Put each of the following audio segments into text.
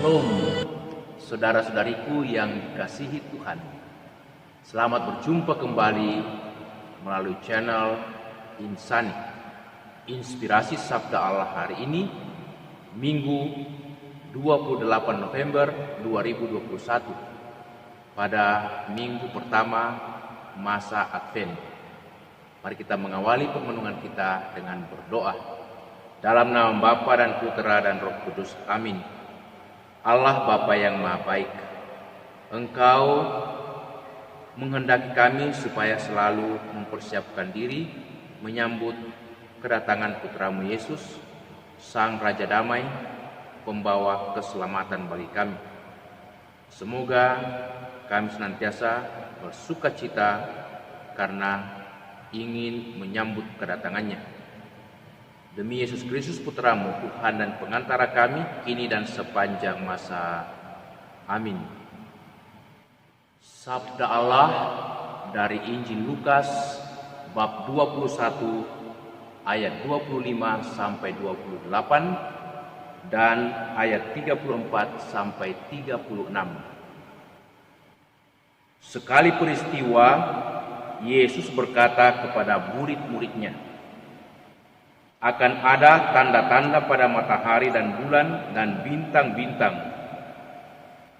Shalom, saudara-saudariku yang dikasihi Tuhan. Selamat berjumpa kembali melalui channel Insani, Inspirasi Sabda Allah hari ini, Minggu 28 November 2021, pada minggu pertama masa Advent. Mari kita mengawali permenungan kita dengan berdoa. Dalam nama Bapa dan Putera dan Roh Kudus, amin. Allah Bapa yang Maha Baik, Engkau menghendaki kami supaya selalu mempersiapkan diri menyambut kedatangan Putramu Yesus, Sang Raja Damai, pembawa keselamatan bagi kami. Semoga kami senantiasa bersukacita karena ingin menyambut kedatangannya. Demi Yesus Kristus Putramu, Tuhan dan pengantara kami, kini dan sepanjang masa. Amin. Sabda Allah dari Injil Lukas bab 21 ayat 25 sampai 28 dan ayat 34 sampai 36. Sekali peristiwa, Yesus berkata kepada murid-muridnya, akan ada tanda-tanda pada matahari dan bulan dan bintang-bintang,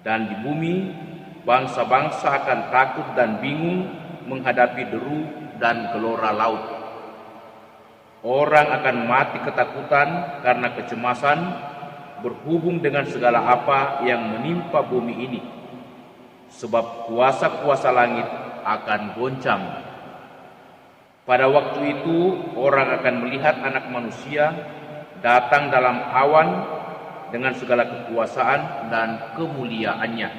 dan di bumi bangsa-bangsa akan takut dan bingung menghadapi deru dan gelora laut. Orang akan mati ketakutan karena kecemasan berhubung dengan segala apa yang menimpa bumi ini, sebab kuasa-kuasa langit akan goncang. Pada waktu itu orang akan melihat Anak Manusia datang dalam awan dengan segala kekuasaan dan kemuliaannya.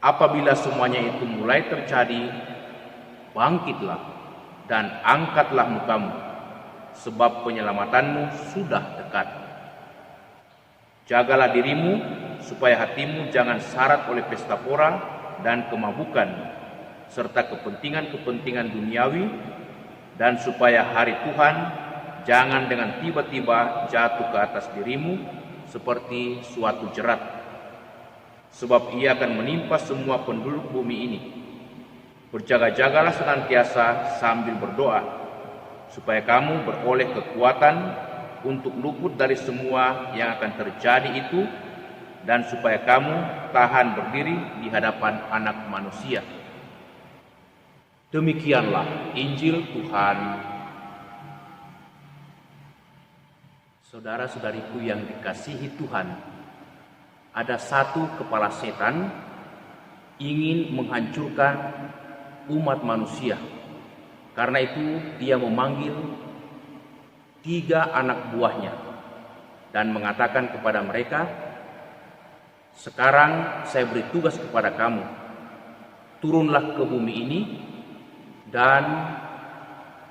Apabila semuanya itu mulai terjadi, bangkitlah dan angkatlah mukamu, sebab penyelamatanmu sudah dekat. Jagalah dirimu supaya hatimu jangan syarat oleh pesta pora dan kemabukan, serta kepentingan-kepentingan duniawi, dan supaya hari Tuhan jangan dengan tiba-tiba jatuh ke atas dirimu seperti suatu jerat, sebab ia akan menimpa semua penduduk bumi ini. Berjaga-jagalah senantiasa sambil berdoa, supaya kamu beroleh kekuatan untuk luput dari semua yang akan terjadi itu, dan supaya kamu tahan berdiri di hadapan Anak Manusia. Demikianlah Injil Tuhan. Saudara-saudariku yang dikasihi Tuhan, ada satu kepala setan ingin menghancurkan umat manusia. Karena itu dia memanggil 3 anak buahnya dan mengatakan kepada mereka, sekarang saya beri tugas kepada kamu, turunlah ke bumi ini dan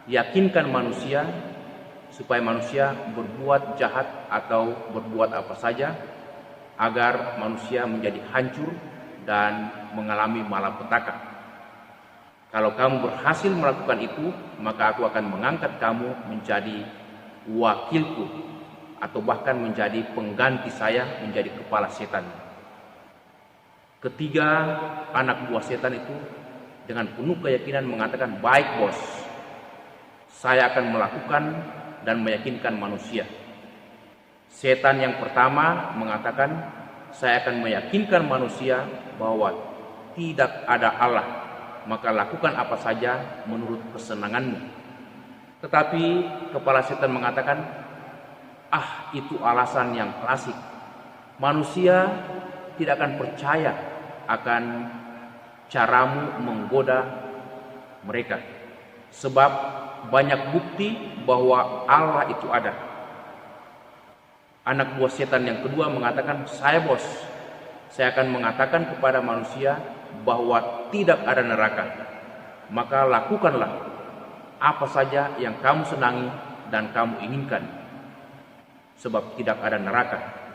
yakinkan manusia supaya manusia berbuat jahat atau berbuat apa saja agar manusia menjadi hancur dan mengalami malapetaka. Kalau kamu berhasil melakukan itu, maka aku akan mengangkat kamu menjadi wakilku atau bahkan menjadi pengganti saya menjadi kepala setan. Ketiga anak buah setan itu dengan penuh keyakinan mengatakan, baik bos, saya akan melakukan dan meyakinkan manusia. Setan yang pertama mengatakan, saya akan meyakinkan manusia bahwa tidak ada Allah, maka lakukan apa saja menurut kesenanganmu. Tetapi kepala setan mengatakan, itu alasan yang klasik. Manusia tidak akan percaya akan caramu menggoda mereka, sebab banyak bukti bahwa Allah itu ada. Anak buah setan yang kedua mengatakan, saya bos, saya akan mengatakan kepada manusia bahwa tidak ada neraka, maka lakukanlah apa saja yang kamu senangi dan kamu inginkan, sebab tidak ada neraka.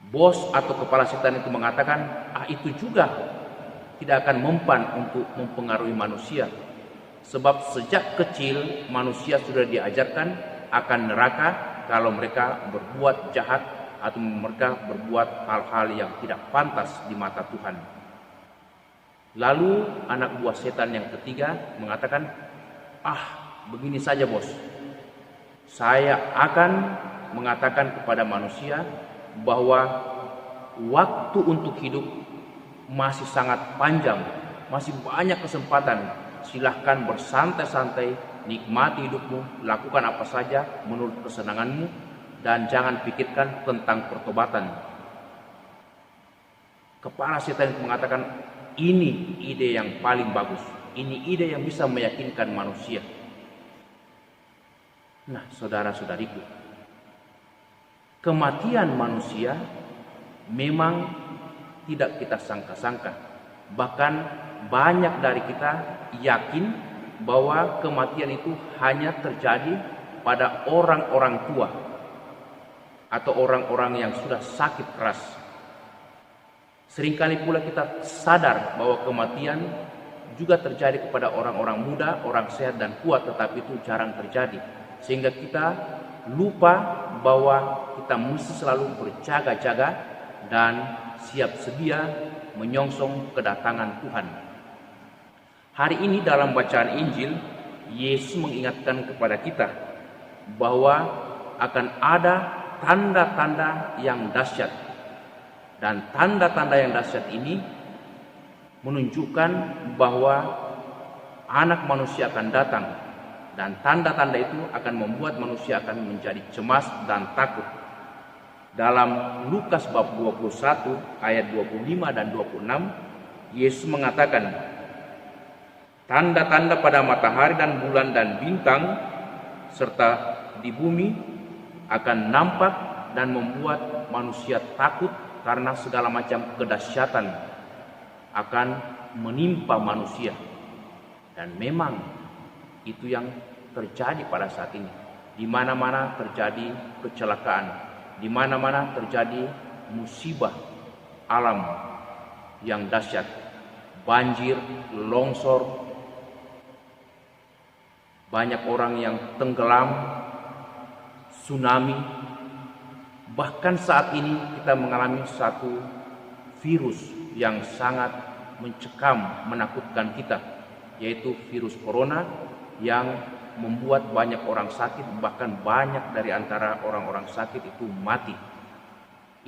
Bos atau kepala setan itu mengatakan, itu juga tidak akan mempan untuk mempengaruhi manusia, sebab sejak kecil manusia sudah diajarkan akan neraka kalau mereka berbuat jahat atau mereka berbuat hal-hal yang tidak pantas di mata Tuhan. Lalu anak buah setan yang ketiga mengatakan, begini saja bos, saya akan mengatakan kepada manusia bahwa waktu untuk hidup masih sangat panjang, masih banyak kesempatan. Silahkan bersantai-santai, nikmati hidupmu, lakukan apa saja menurut kesenanganmu, dan jangan pikirkan tentang pertobatan. Kepala setan mengatakan, ini ide yang paling bagus, ini ide yang bisa meyakinkan manusia. Nah, saudara-saudariku, kematian manusia memang tidak kita sangka-sangka. Bahkan banyak dari kita yakin bahwa kematian itu hanya terjadi pada orang-orang tua atau orang-orang yang sudah sakit keras. Seringkali pula kita sadar bahwa kematian juga terjadi kepada orang-orang muda, orang sehat dan kuat, tetapi itu jarang terjadi. Sehingga kita lupa bahwa kita mesti selalu berjaga-jaga dan siap sedia menyongsong kedatangan Tuhan. Hari ini dalam bacaan Injil, Yesus mengingatkan kepada kita bahwa akan ada tanda-tanda yang dahsyat. Dan tanda-tanda yang dahsyat ini menunjukkan bahwa anak manusia akan datang. Dan tanda-tanda itu akan membuat manusia akan menjadi cemas dan takut. Dalam Lukas bab 21 ayat 25 dan 26, Yesus mengatakan, tanda-tanda pada matahari dan bulan dan bintang serta di bumi akan nampak dan membuat manusia takut, karena segala macam kedahsyatan akan menimpa manusia. Dan memang itu yang terjadi pada saat ini. Di mana-mana terjadi kecelakaan, di mana-mana terjadi musibah alam yang dahsyat, banjir, longsor, banyak orang yang tenggelam, tsunami. Bahkan saat ini kita mengalami satu virus yang sangat mencekam, menakutkan kita, yaitu virus corona yang membuat banyak orang sakit, bahkan banyak dari antara orang-orang sakit itu mati.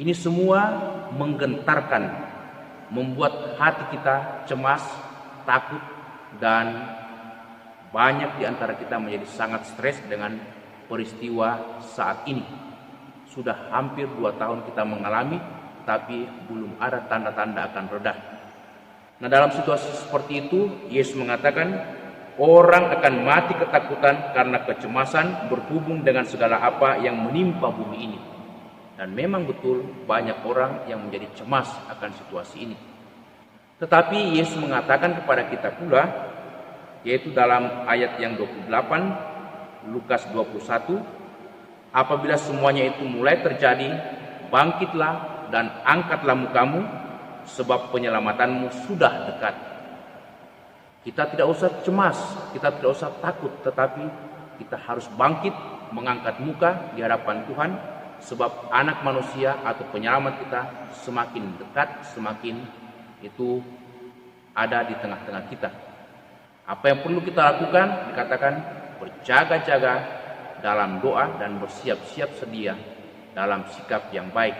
Ini semua menggentarkan, membuat hati kita cemas, takut, dan banyak di antara kita menjadi sangat stres dengan peristiwa saat ini. Sudah hampir 2 tahun kita mengalami, tapi belum ada tanda-tanda akan reda. Nah, dalam situasi seperti itu, Yesus mengatakan, orang akan mati ketakutan karena kecemasan berhubung dengan segala apa yang menimpa bumi ini. Dan memang betul banyak orang yang menjadi cemas akan situasi ini. Tetapi Yesus mengatakan kepada kita pula, yaitu dalam ayat yang 28, Lukas 21, apabila semuanya itu mulai terjadi, bangkitlah dan angkatlah mukamu, sebab penyelamatanmu sudah dekat. Kita tidak usah cemas, kita tidak usah takut, tetapi kita harus bangkit, mengangkat muka di hadapan Tuhan, sebab anak manusia atau penyelamat kita semakin dekat, semakin itu ada di tengah-tengah kita. Apa yang perlu kita lakukan? Dikatakan berjaga-jaga dalam doa dan bersiap-siap sedia dalam sikap yang baik.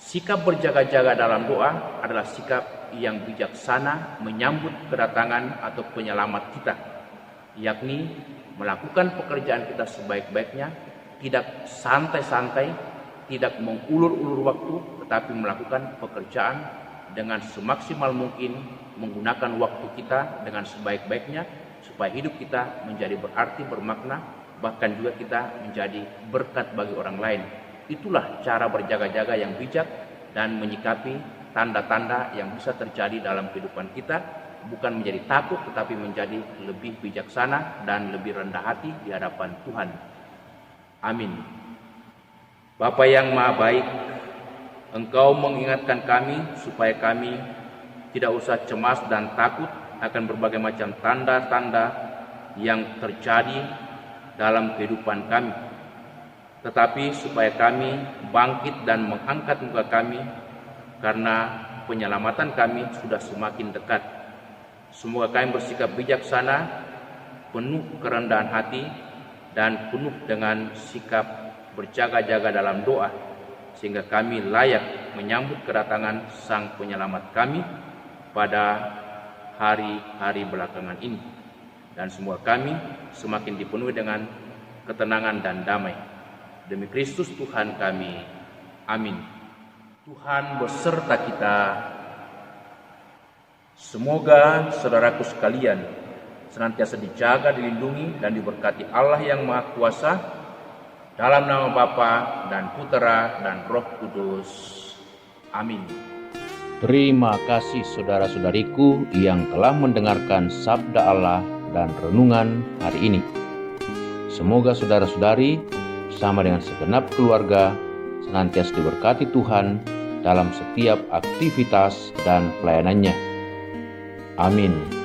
Sikap berjaga-jaga dalam doa adalah sikap yang bijaksana menyambut kedatangan atau penyelamat kita, yakni melakukan pekerjaan kita sebaik-baiknya, tidak santai-santai, tidak mengulur-ulur waktu, tetapi melakukan pekerjaan dengan semaksimal mungkin, menggunakan waktu kita dengan sebaik-baiknya, supaya hidup kita menjadi berarti, bermakna, bahkan juga kita menjadi berkat bagi orang lain. Itulah cara berjaga-jaga yang bijak dan menyikapi tanda-tanda yang bisa terjadi dalam kehidupan kita, bukan menjadi takut tetapi menjadi lebih bijaksana dan lebih rendah hati di hadapan Tuhan. Amin. Bapa yang Maha Baik, Engkau mengingatkan kami supaya kami tidak usah cemas dan takut akan berbagai macam tanda-tanda yang terjadi dalam kehidupan kami. tetapi supaya kami bangkit dan mengangkat muka kami karena penyelamatan kami sudah semakin dekat. Semoga kami bersikap bijaksana, penuh kerendahan hati, dan penuh dengan sikap berjaga-jaga dalam doa, sehingga kami layak menyambut kedatangan Sang Penyelamat kami pada hari-hari belakangan ini. Dan semua kami semakin dipenuhi dengan ketenangan dan damai. Demi Kristus Tuhan kami. Amin. Tuhan beserta kita. Semoga saudaraku sekalian senantiasa dijaga, dilindungi, dan diberkati Allah yang Maha Kuasa, dalam nama Bapa dan Putera dan Roh Kudus. Amin. Terima kasih saudara-saudariku yang telah mendengarkan sabda Allah dan renungan hari ini. Semoga saudara-saudari bersama dengan segenap keluarga senantiasa diberkati Tuhan dalam setiap aktivitas dan pelayanannya. Amin.